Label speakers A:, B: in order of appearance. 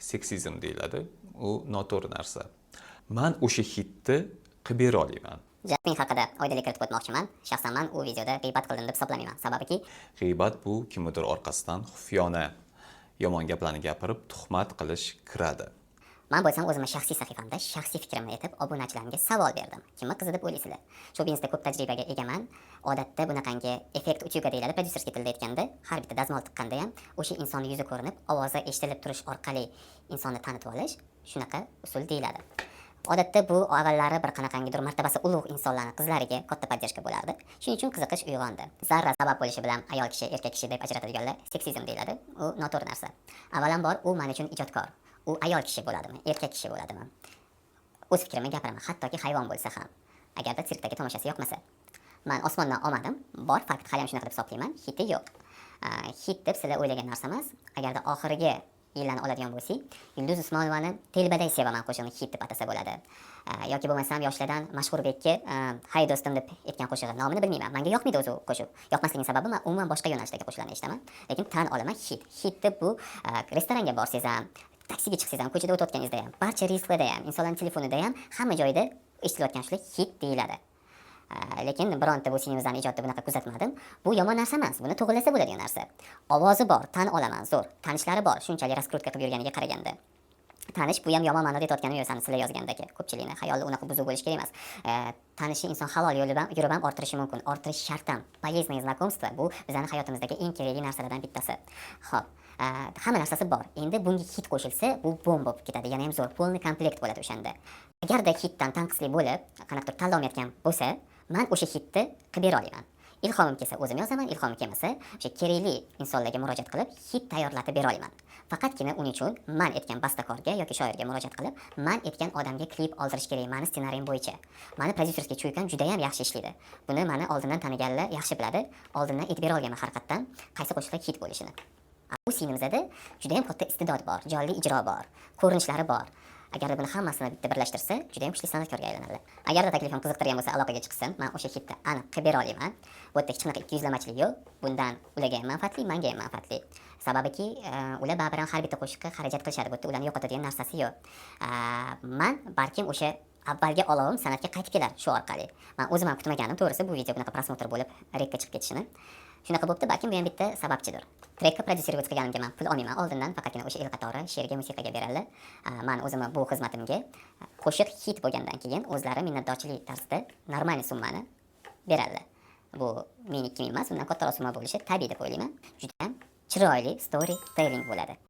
A: seksizm deyiladi. U noto'g'ri narsa. Men o'sha hitni qilib bera olmayman.
B: Jasmin haqida oydinlik kiritib o'tmoqchiman. Shaxsan men u videoda g'iybat qildim deb hisoblamayman. Sababiki
A: G'iybat bu kimnidir orqasidan xufiyona yomon gaplarni gapirib, tuhmat qilish kiradi.
B: men bo'lsam o'zimni shaxsiy sahifamda shaxsiy fikrimni aytib, obunachilarimga savol berdim. Kimni qizi deb o'ylaysizlar? Shu biznesda ko'p tajribaga egaman. Odatda bunaqangi effekt utyuga deyiladi, prodyuserskiy tilda aytganda, har bitta dazmol tiqqanda ham o'sha inson yuzi ko'rinib, ovozi eshitilib turish orqali insonni tanitib olish shunaqa usul deyiladi. Odatda bu avvallari bir qanaqangidir martabasi ulug' insonlarning qizlariga katta podдержка bo'lardi. Shuning uchun qiziqish uyg'ondi. Zarra sabab bo'lishi bilan ayol kishi, erkak kishi deb ajratadiganlar seksizm deyiladi. U noto'g'ri narsa. Avvalambor u men uchun ijodkor. U ayol kishi bo'ladimi, erkak kishi bo'ladimi? O'z fikrimni gapiraman, hattoki hayvon bo'lsa ham. Agarda sirkdagi tomoshasi yoqmasa. Men osmondan olmadim, bor fakt hali ham shunaqa deb hisoblayman, hiti yo'q. Hit deb sizlar o'ylagan narsa emas. Agarda oxirgi yillarni oladigan bo'lsak, Yulduz Usmonovani telbaday sevaman qo'shig'ini hit deb atasa bo'ladi. Yoki bo'lmasam yoshlardan Mashhurbekka hay do'stim deb aytgan qo'shig'i nomini bilmayman. Menga yoqmaydi o'zi qo'shiq. Yoqmasligining sababi men umuman boshqa yo'nalishdagi qo'shiqlarni eshitaman. Lekin tan olaman hit. Hit deb bu restoranga borsangiz ham, taksiga chiqsangiz ham, ko'chada o'tayotganingizda ham, barcha rizqlarda ham, insonlarning telefonida ham, hamma joyda eshitilayotgan shular hit deyiladi. Lekin bironta bu sinimizdan ijodda bunaqa kuzatmadim. Bu yomon narsa emas, buni to'g'rilasa bo'ladigan narsa. Ovozi bor, tan olaman, zo'r. Tanishlari bor, shunchalik raskrutka qilib yurganiga qaraganda. Tanish bu ham yomon ma'noda aytayotganim yo'q, sizlar yozgandagi ko'pchilikni xayoli unaqa buzuq bo'lish kerak emas. Tanishi inson halol yo'li bilan yurib ham orttirishi mumkin. Orttirish shart ham. Полезное знакомство bu bizning hayotimizdagi eng kerakli narsalardan bittasi. Xo'p, hamma narsasi bor. Endi bunga hit qo'shilsa, bu bomba bo'lib ketadi. Yana ham zo'r, polni komplekt bo'ladi o'shanda. Agarda hitdan tanqisli bo'lib, qanaqadir tanlolmayotgan bo'lsa, men o'sha hitni qilib bera olaman. Ilhomim kelsa o'zim yozaman, ilhomim kelmasa, o'sha kerakli insonlarga murojaat qilib, hit tayyorlatib bera olaman. Faqatgina uning uchun men aytgan bastakorga yoki shoirga murojaat qilib, men aytgan odamga klip oldirish kerak, meni ssenariyim bo'yicha. Meni prodyuserskiy chuykam juda ham yaxshi ishlaydi. Buni meni oldindan taniganlar yaxshi biladi. Oldindan aytib bera olganman haqiqatdan qaysi qo'shiqlar hit bo'lishini. Bu sinimizda juda ham katta istedod bor, jonli ijro bor, ko'rinishlari bor. Agar buni hammasini bitta birlashtirsa, juda ham kuchli san'atkorga aylanadi. Agarda taklifim qiziqtirgan bo'lsa, aloqaga chiqsin. Men o'sha hitni aniq qilib bera olaman. Bu yerda hech qanaqa ikkiyuzlamachilik yo'q. Bundan ularga ham manfaatli, menga ham manfaatli. Sababiki, ular baribir ham har bitta qo'shiqqa xarajat qilishadi. Bu yerda ularni yo'qotadigan narsasi yo'q. Men balkim o'sha avvalgi olovim san'atga qaytib kelar shu orqali. Men o'zim ham kutmaganim, to'g'risi bu video bunaqa prosmotr bo'lib, rekka chiqib ketishini. Shunaqa bo'pti, balkim bu ham bitta sababchidir. Trekka prodyuserga chiqganimga men pul olmayman. Oldindan faqatgina o'sha el qatori she'rga, musiqaga beradilar. Men o'zim bu xizmatimga qo'shiq hit bo'lgandan keyin o'zlari minnatdorchilik tarzida normal summani beradilar. Bu men 2000 emas, undan kattaroq summa bo'lishi tabiiy deb o'ylayman. Juda ham chiroyli story telling bo'ladi.